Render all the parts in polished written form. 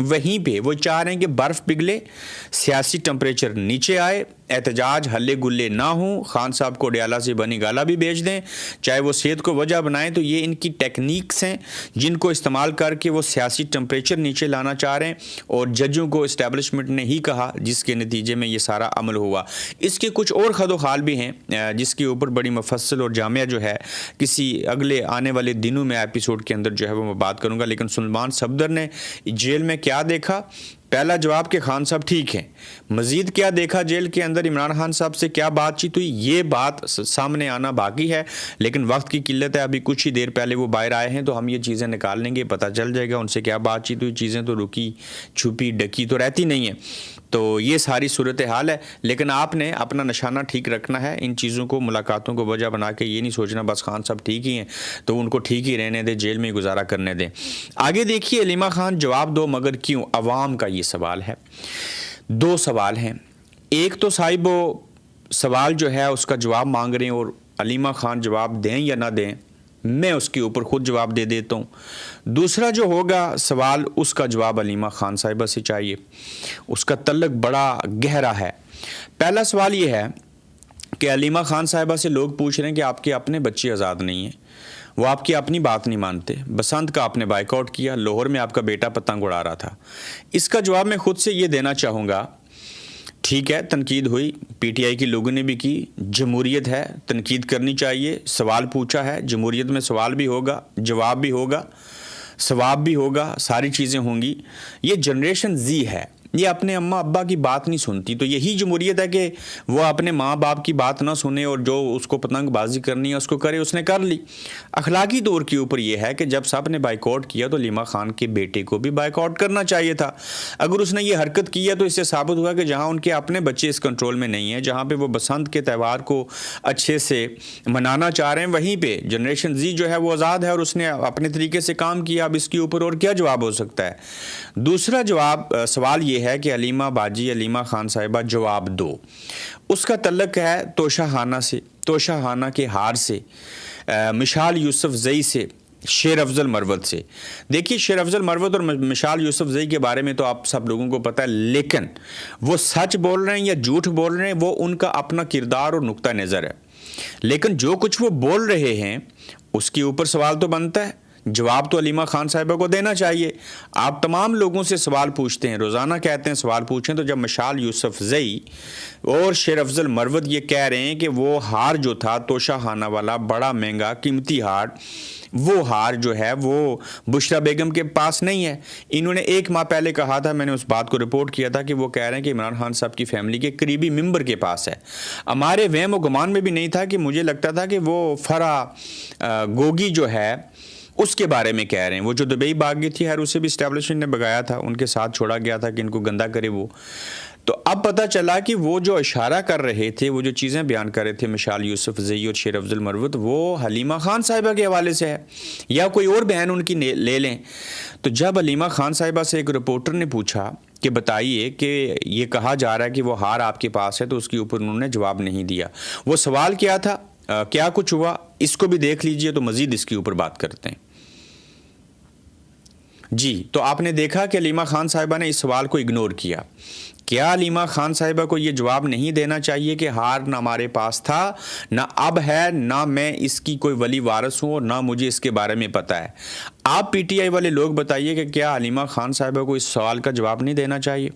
وہیں پہ وہ چاہ رہے ہیں کہ برف پگھلے، سیاسی ٹمپریچر نیچے آئے، احتجاج ہلے گلے نہ ہوں، خان صاحب کو ڈیالہ سے بنی گالا بھی بیچ دیں، چاہے وہ صحت کو وجہ بنائیں۔ تو یہ ان کی ٹیکنیکس ہیں جن کو استعمال کر کے وہ سیاسی ٹمپریچر نیچے لانا چاہ رہے ہیں، اور ججوں کو اسٹیبلشمنٹ نے ہی کہا، جس کے نتیجے میں یہ سارا عمل ہوا۔ اس کے کچھ اور خد و خال بھی ہیں جس کے اوپر بڑی مفصل اور جامع جو ہے کسی اگلے آنے والے دنوں میں ایپیسوڈ کے اندر جو ہے وہ میں بات کروں گا۔ لیکن سلمان صفدر نے جیل میں کیا دیکھا؟ پہلا جواب کہ خان صاحب ٹھیک ہیں۔ مزید کیا دیکھا جیل کے اندر؟ عمران خان صاحب سے کیا بات چیت ہوئی؟ یہ بات سامنے آنا باقی ہے، لیکن وقت کی قلت ہے، ابھی کچھ ہی دیر پہلے وہ باہر آئے ہیں، تو ہم یہ چیزیں نکال لیں گے، پتہ چل جائے گا ان سے کیا بات چیت ہوئی۔ چیزیں تو رکی چھپی ڈکی تو رہتی نہیں ہیں، تو یہ ساری صورتحال ہے۔ لیکن آپ نے اپنا نشانہ ٹھیک رکھنا ہے، ان چیزوں کو، ملاقاتوں کو وجہ بنا کے یہ نہیں سوچنا بس خان صاحب ٹھیک ہی ہیں تو ان کو ٹھیک ہی رہنے دیں، جیل میں گزارا کرنے دیں۔ آگے دیکھیے، علیمہ خان جواب دو مگر کیوں؟ عوام کا یہ سوال ہے۔ دو سوال ہیں، ایک تو صاحب وہ سوال جو ہے اس کا جواب مانگ رہے ہیں، اور علیمہ خان جواب دیں یا نہ دیں میں اس کے اوپر خود جواب دے دیتا ہوں۔ دوسرا جو ہوگا سوال، اس کا جواب علیمہ خان صاحبہ سے چاہیے، اس کا تعلق بڑا گہرا ہے۔ پہلا سوال یہ ہے کہ علیمہ خان صاحبہ سے لوگ پوچھ رہے ہیں کہ آپ کے اپنے بچے آزاد نہیں ہیں، وہ آپ کی اپنی بات نہیں مانتے، بسنت کا آپ نے بائیک آؤٹ کیا، لاہور میں آپ کا بیٹا پتنگ اڑا رہا تھا۔ اس کا جواب میں خود سے یہ دینا چاہوں گا، ٹھیک ہے تنقید ہوئی، پی ٹی آئی کے لوگوں نے بھی کی، جمہوریت ہے، تنقید کرنی چاہیے، سوال پوچھا ہے، جمہوریت میں سوال بھی ہوگا، جواب بھی ہوگا، ثواب بھی ہوگا، ساری چیزیں ہوں گی۔ یہ جنریشن زی ہے، یہ اپنے اماں ابا کی بات نہیں سنتی، تو یہی جمہوریت ہے کہ وہ اپنے ماں باپ کی بات نہ سنے اور جو اس کو پتنگ بازی کرنی ہے اس کو کرے، اس نے کر لی۔ اخلاقی طور کے اوپر یہ ہے کہ جب سب نے بائیک آؤٹ کیا تو علیمہ خان کے بیٹے کو بھی بائیک آؤٹ کرنا چاہیے تھا۔ اگر اس نے یہ حرکت کی ہے تو اس سے ثابت ہوا کہ جہاں ان کے اپنے بچے اس کنٹرول میں نہیں ہیں، جہاں پہ وہ بسنت کے تہوار کو اچھے سے منانا چاہ رہے ہیں، وہیں پہ جنریشن زی جو ہے وہ آزاد ہے اور اس نے اپنے طریقے سے کام کیا۔ اب اس کے اوپر اور کیا جواب ہو سکتا ہے؟ دوسرا جواب، سوال یہ ہے کہ علیمہ باجی، علیمہ خان صاحبہ جواب دو۔ اس کا تعلق ہے توشہ خانہ سے، توشہ خانہ کے ہار سے، مشال یوسف زئی سے، شیر افضل مروت سے۔ دیکھیے، شیر افضل مروت اور مشال یوسف زئی کے بارے میں تو آپ سب لوگوں کو پتہ ہے، لیکن وہ سچ بول رہے ہیں یا جھوٹ بول رہے ہیں وہ ان کا اپنا کردار اور نقطہ نظر ہے، لیکن جو کچھ وہ بول رہے ہیں اس کے اوپر سوال تو بنتا ہے، جواب تو علیمہ خان صاحبہ کو دینا چاہیے۔ آپ تمام لوگوں سے سوال پوچھتے ہیں، روزانہ کہتے ہیں سوال پوچھیں، تو جب مشال یوسف زئی اور شیر افضل مروت یہ کہہ رہے ہیں کہ وہ ہار جو تھا توشہ خانہ والا بڑا مہنگا قیمتی ہار، وہ ہار جو ہے وہ بشرا بیگم کے پاس نہیں ہے۔ انہوں نے 1 ماہ پہلے کہا تھا، میں نے اس بات کو رپورٹ کیا تھا کہ وہ کہہ رہے ہیں کہ عمران خان صاحب کی فیملی کے قریبی ممبر کے پاس ہے۔ ہمارے وہم و گمان میں بھی نہیں تھا، کہ مجھے لگتا تھا کہ وہ فرح گوگی جو ہے اس کے بارے میں کہہ رہے ہیں، وہ جو دبئی بھاگ گئی تھی، خیر اسے بھی اسٹیبلشمنٹ نے بگایا تھا، ان کے ساتھ چھوڑا گیا تھا کہ ان کو گندہ کرے وہ۔ تو اب پتہ چلا کہ وہ جو اشارہ کر رہے تھے، وہ جو چیزیں بیان کر رہے تھے مشال یوسف زئی اور شیر افضل مروت، وہ حلیمہ خان صاحبہ کے حوالے سے ہے، یا کوئی اور بہن ان کی لے لیں۔ تو جب حلیمہ خان صاحبہ سے ایک رپورٹر نے پوچھا کہ بتائیے کہ یہ کہا جا رہا ہے کہ وہ ہار آپ کے پاس ہے، تو اس کے اوپر انہوں نے جواب نہیں دیا۔ وہ سوال کیا تھا، کیا کچھ ہوا، اس کو بھی دیکھ لیجئے تو مزید اس کے اوپر بات کرتے ہیں۔ جی، تو آپ نے دیکھا کہ علیمہ خان صاحبہ نے اس سوال کو اگنور کیا۔ کیا علیمہ خان صاحبہ کو یہ جواب نہیں دینا چاہیے کہ ہار نہ ہمارے پاس تھا، نہ اب ہے، نہ میں اس کی کوئی ولی وارث ہوں اور نہ مجھے اس کے بارے میں پتہ ہے؟ آپ پی ٹی آئی والے لوگ بتائیے کہ کیا علیمہ خان صاحبہ کو اس سوال کا جواب نہیں دینا چاہیے؟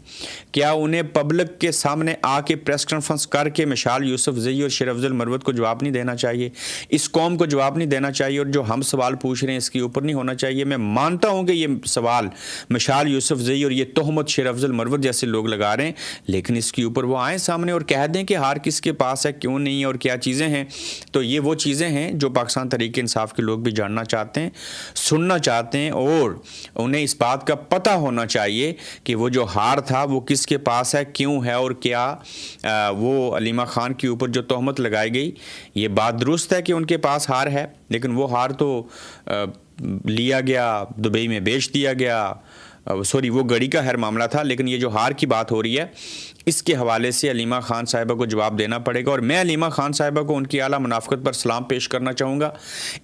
کیا انہیں پبلک کے سامنے آ کے پریس کانفرنس کر کے مشال یوسف زئی اور شیر افضل مروت کو جواب نہیں دینا چاہیے؟ اس قوم کو جواب نہیں دینا چاہیے؟ اور جو ہم سوال پوچھ رہے ہیں اس کے اوپر نہیں ہونا چاہیے؟ میں مانتا ہوں کہ یہ سوال مشال یوسف زئی اور یہ تہمت شیر افضل مروت جیسے لوگ لگا رہے ہیں، لیکن اس کے اوپر وہ آئیں سامنے اور کہہ دیں کہ ہار کس کے پاس ہے، کیوں نہیں ہے اور کیا چیزیں ہیں۔ تو یہ وہ چیزیں ہیں جو پاکستان تحریک انصاف کے لوگ بھی جاننا چاہتے ہیں، سننا چاہتے ہیں، اور انہیں اس بات کا پتہ ہونا چاہیے کہ وہ جو ہار تھا وہ کس کے پاس ہے، کیوں ہے، اور کیا وہ علیمہ خان کے اوپر جو تہمت لگائی گئی، یہ بات درست ہے کہ ان کے پاس ہار ہے، لیکن وہ ہار تو لیا گیا، دبئی میں بیچ دیا گیا، سوری وہ گڑی کا ہر معاملہ تھا، لیکن یہ جو ہار کی بات ہو رہی ہے اس کے حوالے سے علیمہ خان صاحبہ کو جواب دینا پڑے گا، اور میں علیمہ خان صاحبہ کو ان کی اعلیٰ منافقت پر سلام پیش کرنا چاہوں گا۔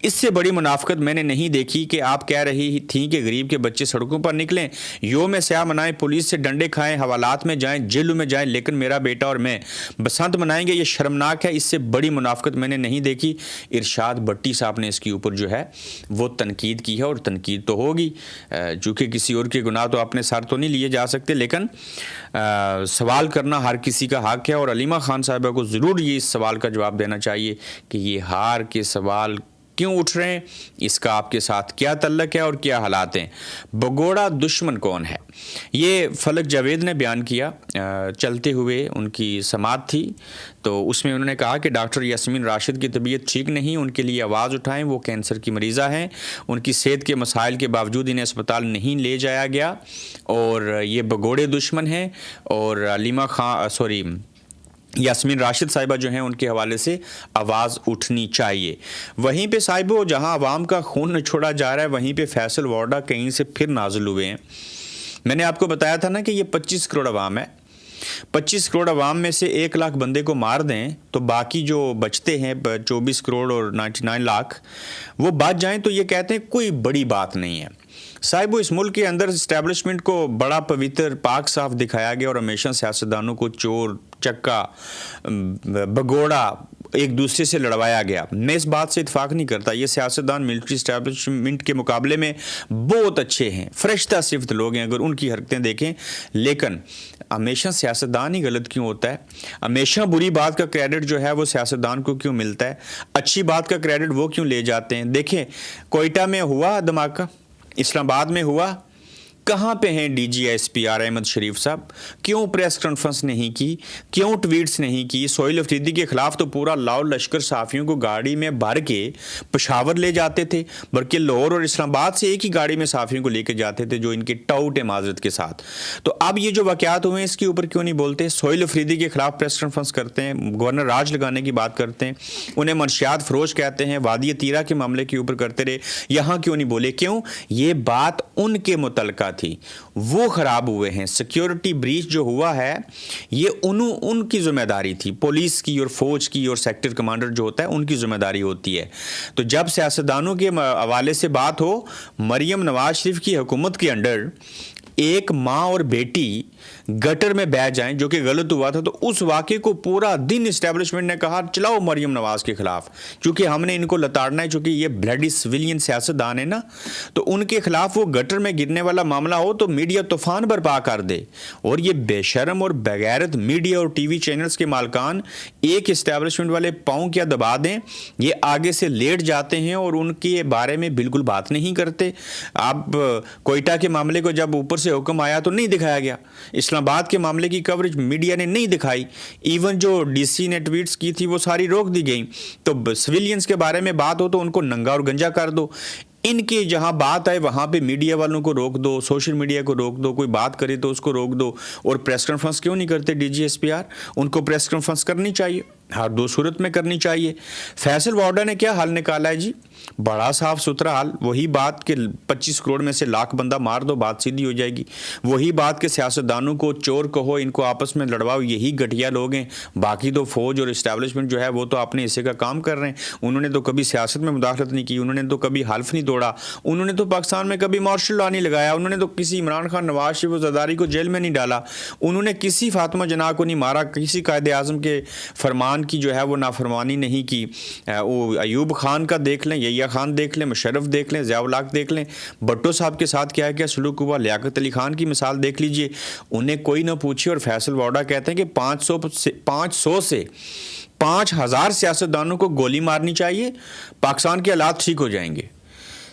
اس سے بڑی منافقت میں نے نہیں دیکھی کہ آپ کہہ رہی تھیں کہ غریب کے بچے سڑکوں پر نکلیں، یوم سیاہ منائیں، پولیس سے ڈنڈے کھائیں، حوالات میں جائیں، جیلوں میں جائیں، لیکن میرا بیٹا اور میں بسنت منائیں گے۔ یہ شرمناک ہے، اس سے بڑی منافقت میں نے نہیں دیکھی۔ ارشاد بٹی صاحب نے اس کے اوپر جو ہے وہ تنقید کی ہے، اور تنقید تو ہوگی، چونکہ کسی اور کے گناہ تو اپنے سر تو نہیں لیے جا سکتے، لیکن سوال کرنا ہر کسی کا حق ہے، اور علیمہ خان صاحبہ کو ضرور یہ اس سوال کا جواب دینا چاہیے کہ یہ ہار کے سوال کیوں اٹھ رہے ہیں، اس کا آپ کے ساتھ کیا تعلق ہے اور کیا حالات ہیں۔ بگوڑا دشمن کون ہے، یہ فلک جاوید نے بیان کیا، چلتے ہوئے ان کی سماعت تھی، تو اس میں انہوں نے کہا کہ ڈاکٹر یاسمین راشد کی طبیعت ٹھیک نہیں، ان کے لیے آواز اٹھائیں، وہ کینسر کی مریضہ ہیں، ان کی صحت کے مسائل کے باوجود انہیں اسپتال نہیں لے جایا گیا، اور یہ بگوڑے دشمن ہیں، اور یاسمین راشد صاحبہ جو ہیں ان کے حوالے سے آواز اٹھنی چاہیے۔ وہیں پہ صاحبوں جہاں عوام کا خون نچوڑا جا رہا ہے، وہیں پہ فیصل وارڈا کہیں سے پھر نازل ہوئے ہیں۔ میں نے آپ کو بتایا تھا نا کہ یہ 25 کروڑ عوام ہے، 25 کروڑ عوام میں سے 1 لاکھ بندے کو مار دیں تو باقی جو بچتے ہیں 24 کروڑ اور 99 لاکھ وہ بچ جائیں، تو یہ کہتے ہیں کوئی بڑی بات نہیں ہے۔ صاحب اس ملک کے اندر اسٹیبلشمنٹ کو بڑا پوتر پاک صاف دکھایا گیا، اور ہمیشہ سیاستدانوں کو چور چکا بگوڑا ایک دوسرے سے لڑوایا گیا۔ میں اس بات سے اتفاق نہیں کرتا، یہ سیاستدان ملٹری اسٹیبلشمنٹ کے مقابلے میں بہت اچھے ہیں، فرشتہ صفت لوگ ہیں اگر ان کی حرکتیں دیکھیں، لیکن ہمیشہ سیاستدان ہی غلط کیوں ہوتا ہے؟ ہمیشہ بری بات کا کریڈٹ جو ہے وہ سیاستدان کو کیوں ملتا ہے؟ اچھی بات کا کریڈٹ وہ کیوں لے جاتے ہیں؟ دیکھیں کوئٹہ میں ہوا دھماکہ، اسلام آباد میں ہوا، کہاں پہ ہیں D G S P R Ahmed Sharif صاحب؟ کیوں پریس کانفرنس نہیں کی؟ کیوں ٹویٹس نہیں کی؟ سہیل افریدی کے خلاف تو پورا لاؤ لشکر صحافیوں کو گاڑی میں بھر کے پشاور لے جاتے تھے، بلکہ لاہور اور اسلام آباد سے ایک ہی گاڑی میں صحافیوں کو لے کے جاتے تھے جو ان کے ٹاؤٹ ہے معذرت کے ساتھ۔ تو اب یہ جو واقعات ہوئے ہیں اس کے اوپر کیوں نہیں بولتے؟ سہیل افریدی کے خلاف پریس کانفرنس کرتے ہیں، گورنر راج لگانے کی بات کرتے ہیں، انہیں منشیات فروش کہتے ہیں، وادی تیرہ کے معاملے کے اوپر کرتے رہے، یہاں کیوں نہیں بولے؟ کیوں؟ یہ بات ان کے متعلقہ تھی، وہ خراب ہوئے ہیں۔ سیکیورٹی بریچ جو ہوا ہے یہ ان کی ذمہ داری تھی، پولیس کی اور فوج کی اور سیکٹر کمانڈر جو ہوتا ہے ان کی ذمہ داری ہوتی ہے۔ تو جب سیاستدانوں کے حوالے سے بات ہو، مریم نواز شریف کی حکومت کے انڈر ایک ماں اور بیٹی گٹر میں بیٹھ جائیں جو کہ غلط ہوا تھا، تو اس واقعے کو پورا دن اسٹیبلشمنٹ نے کہا چلاؤ مریم نواز کے خلاف، کیونکہ ہم نے ان کو لتاڑنا ہے، چونکہ یہ بلڈی سویلین سیاستدان ہے نا، تو ان کے خلاف وہ گٹر میں گرنے والا معاملہ ہو تو میڈیا طوفان برپا کر دے، اور یہ بے شرم اور بغیرت میڈیا اور ٹی وی چینلز کے مالکان ایک اسٹیبلشمنٹ والے پاؤں کیا دبا دیں، یہ آگے سے لیٹ جاتے ہیں اور ان کے بارے میں بالکل بات نہیں کرتے۔ اب کوئٹہ کے معاملے کو جب اوپر سے حکم آیا تو نہیں دکھایا گیا، اسلام آباد کے معاملے کی کوریج میڈیا نے نہیں دکھائی، ایون جو ڈی سی نے ٹویٹس کی تھی وہ ساری روک دی گئیں۔ تو سویلینز کے بارے میں بات ہو تو ان کو ننگا اور گنجا کر دو، ان کی جہاں بات آئے وہاں پہ میڈیا والوں کو روک دو، سوشل میڈیا کو روک دو، کوئی بات کرے تو اس کو روک دو۔ اور پریس کانفرنس کیوں نہیں کرتے D G S P R? ان کو پریس کانفرنس کرنی چاہیے، ہر دو صورت میں کرنی چاہیے۔ فیصل وارڈا نے کیا حل نکالا ہے جی؟ بڑا صاف ستھرا حل، وہی بات کہ 25 کروڑ میں سے لاکھ بندہ مار دو، بات سیدھی ہو جائے گی۔ وہی بات کہ سیاستدانوں کو چور کہو، ان کو آپس میں لڑواؤ، یہی گھٹیا لوگ ہیں، باقی تو فوج اور اسٹیبلشمنٹ جو ہے وہ تو اپنے حصے کا کام کر رہے ہیں، انہوں نے تو کبھی سیاست میں مداخلت نہیں کی، انہوں نے تو کبھی حلف نہیں توڑا، انہوں نے تو پاکستان میں کبھی مارشل لا نہیں لگایا، انہوں نے تو کسی عمران خان، نواز شریف و زرداری کو جیل میں نہیں ڈالا، انہوں نے کسی فاطمہ جناح کو نہیں مارا، کسی قائد اعظم کے فرمان کی جو ہے وہ نافرمانی نہیں کی۔ وہ ایوب خان کا دیکھ لیں، یحییٰ خان دیکھ لیں، مشرف دیکھ لیں، ضیاء الحق دیکھ لیں، بھٹو صاحب کے ساتھ کیا کیا سلوک ہوا، لیاقت علی خان کی مثال دیکھ لیجئے، انہیں کوئی نہ پوچھے، اور فیصل وارڈا کہتے ہیں کہ 500 سے 5000 سیاستدانوں کو گولی مارنی چاہیے، پاکستان کے حالات ٹھیک ہو جائیں گے۔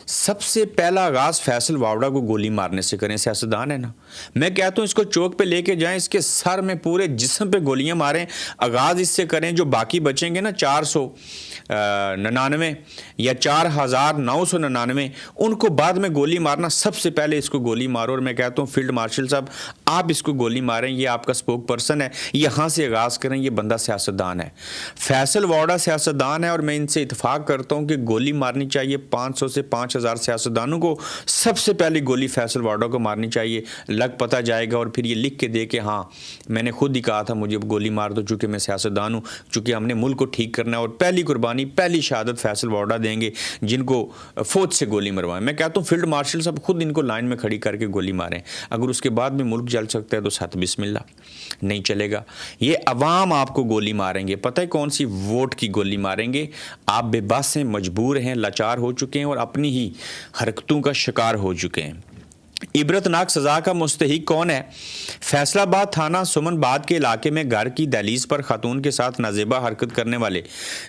سب سے پہلا آغاز فیصل وارڈا کو گولی مارنے سے کریں، سیاستدان ہے نا، میں کہتا ہوں اس کو چوک پہ لے کے جائیں، اس کے سر میں پورے جسم پہ گولیاں ماریں، آغاز اس سے کریں، جو باقی بچیں گے نا 499 یا 4999 ان کو بعد میں گولی مارنا، سب سے پہلے اس کو گولی مارو۔ اور میں کہتا ہوں فیلڈ مارشل صاحب آپ اس کو گولی ماریں، یہ آپ کا سپوک پرسن ہے، یہاں سے آغاز کریں، یہ بندہ سیاستدان ہے، فیصل وارڈا سیاستدان ہے، اور میں ان سے اتفاق کرتا ہوں کہ گولی مارنی چاہیے 500 سے 5000 سیاستدانوں کو، سب سے پہلی گولی فیصل وارڈا کو مارنی چاہیے۔ اللہ لگ پتہ جائے گا اور پھر یہ لکھ کے دے کہ ہاں میں نے خود ہی کہا تھا مجھے گولی مار دو چونکہ میں سیاستدان ہوں، چونکہ ہم نے ملک کو ٹھیک کرنا ہے، اور پہلی قربانی پہلی شہادت فیصل وارڈا دیں گے جن کو فوج سے گولی مروائیں۔ میں کہتا ہوں فیلڈ مارشل صاحب خود ان کو لائن میں کھڑی کر کے گولی ماریں، اگر اس کے بعد میں ملک جل سکتا ہے تو ساتھ بسم اللہ، نہیں چلے گا۔ یہ عوام آپ کو گولی ماریں گے، پتہ ہے کون سی؟ ووٹ کی گولی ماریں گے۔ آپ بے بس ہیں، مجبور ہیں، لاچار ہو چکے ہیں اور اپنی ہی حرکتوں کا شکار ہو چکے ہیں۔ عبرتناک سزا کا مستحق کون ہے؟ فیصل آباد تھانہ سمن باد کے علاقے میں گھر کی دہلیز پر خاتون کے ساتھ نازیبا حرکت کرنے والے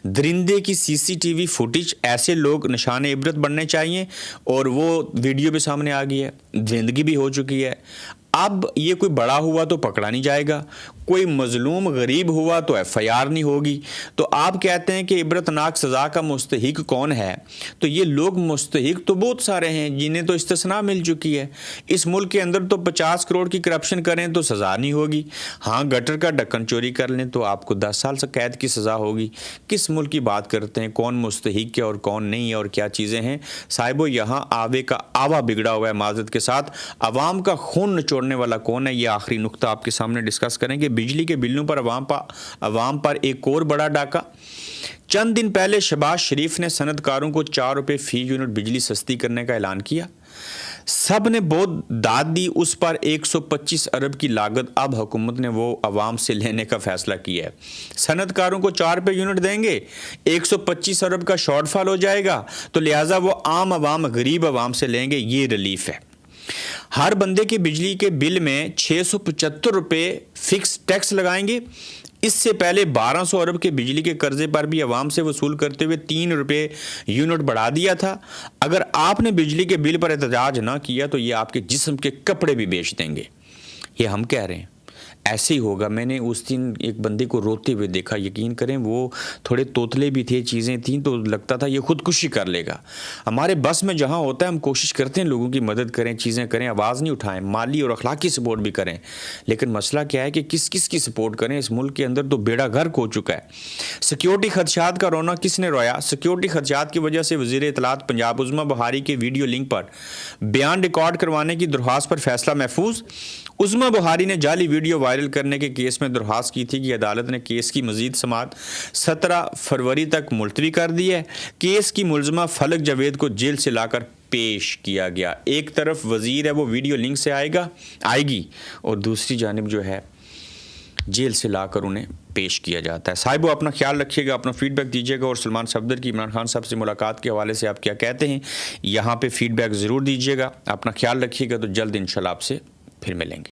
درندے کی سی سی ٹی وی فوٹیج، ایسے لوگ نشان عبرت بننے چاہیے، اور وہ ویڈیو بھی سامنے آ گئی ہے، درندگی بھی ہو چکی ہے۔ اب یہ کوئی بڑا ہوا تو پکڑا نہیں جائے گا، کوئی مظلوم غریب ہوا تو ایف آئی آر نہیں ہوگی۔ تو آپ کہتے ہیں کہ عبرتناک سزا کا مستحق کون ہے؟ تو یہ لوگ مستحق تو بہت سارے ہیں جنہیں تو استثناء مل چکی ہے۔ اس ملک کے اندر تو 50 کروڑ کی کرپشن کریں تو سزا نہیں ہوگی، ہاں گٹر کا ڈھکن چوری کر لیں تو آپ کو 10 سال سے قید کی سزا ہوگی۔ کس ملک کی بات کرتے ہیں؟ کون مستحق ہے اور کون نہیں ہے اور کیا چیزیں ہیں؟ صاحبو یہاں آوے کا آوا بگڑا ہوا ہے معذرت کے ساتھ۔ عوام کا خون نچوڑنے والا کون ہے؟ یہ آخری نقطہ آپ کے سامنے ڈسکس کریں گے۔ بجلی کے بلوں پر عوام پر ایک اور بڑا ڈاکہ۔ چند دن پہلے شہباز شریف نے صنعت کاروں کو 4 روپے فی یونٹ بجلی سستی کرنے کا اعلان کیا، سب نے بہت داد دی، اس پر 125 ارب کی لاگت اب حکومت نے وہ عوام سے لینے کا فیصلہ کیا ہے۔ صنعت کاروں کو 4 روپے یونٹ دیں گے، 125 ارب کا شارٹ فال ہو جائے گا، تو لہٰذا وہ عام عوام غریب عوام سے لیں گے، یہ ریلیف ہے۔ ہر بندے کے بجلی کے بل میں 675 روپے فکس ٹیکس لگائیں گے۔ اس سے پہلے 1200 ارب کے بجلی کے قرضے پر بھی عوام سے وصول کرتے ہوئے 3 روپے یونٹ بڑھا دیا تھا۔ اگر آپ نے بجلی کے بل پر احتجاج نہ کیا تو یہ آپ کے جسم کے کپڑے بھی بیچ دیں گے، یہ ہم کہہ رہے ہیں۔ ایسے ہی ہوگا۔ میں نے اس دن ایک بندے کو روتے ہوئے دیکھا، یقین کریں وہ تھوڑے توتلے بھی تھے، چیزیں تھیں تو لگتا تھا یہ خودکشی کر لے گا۔ ہمارے بس میں جہاں ہوتا ہے ہم کوشش کرتے ہیں لوگوں کی مدد کریں، چیزیں کریں، آواز نہیں اٹھائیں، مالی اور اخلاقی سپورٹ بھی کریں، لیکن مسئلہ کیا ہے کہ کس کس کی سپورٹ کریں؟ اس ملک کے اندر تو بیڑا غرق ہو چکا ہے۔ سیکیورٹی خدشات کا رونا کس نے رویا؟ سیکیورٹی خدشات کی وجہ سے وزیر اطلاعات پنجاب عظمیٰ بہاری کے ویڈیو لنک پر بیان ریکارڈ کروانے کی درخواست پر فیصلہ محفوظ۔ عظمیٰ بہاری نے جعلی ویڈیو وائرل کرنے کے کیس میں درخواست کی تھی کہ عدالت نے کیس کی مزید سماعت 17 فروری تک ملتوی کر دی ہے۔ کیس کی ملزمہ فلک جاوید کو جیل سے لا کر پیش کیا گیا۔ ایک طرف وزیر ہے وہ ویڈیو لنک سے آئے گی اور دوسری جانب جو ہے جیل سے لا کر انہیں پیش کیا جاتا ہے۔ صاحبو اپنا خیال رکھیے گا، اپنا فیڈ بیک دیجیے گا، اور سلمان صفدر کی عمران خان صاحب سے ملاقات کے حوالے سے آپ کیا کہتے ہیں یہاں پہ فیڈ بیک ضرور دیجیے گا۔ اپنا خیال رکھیے گا، تو جلد انشاءاللہ آپ سے پھر ملیں گے۔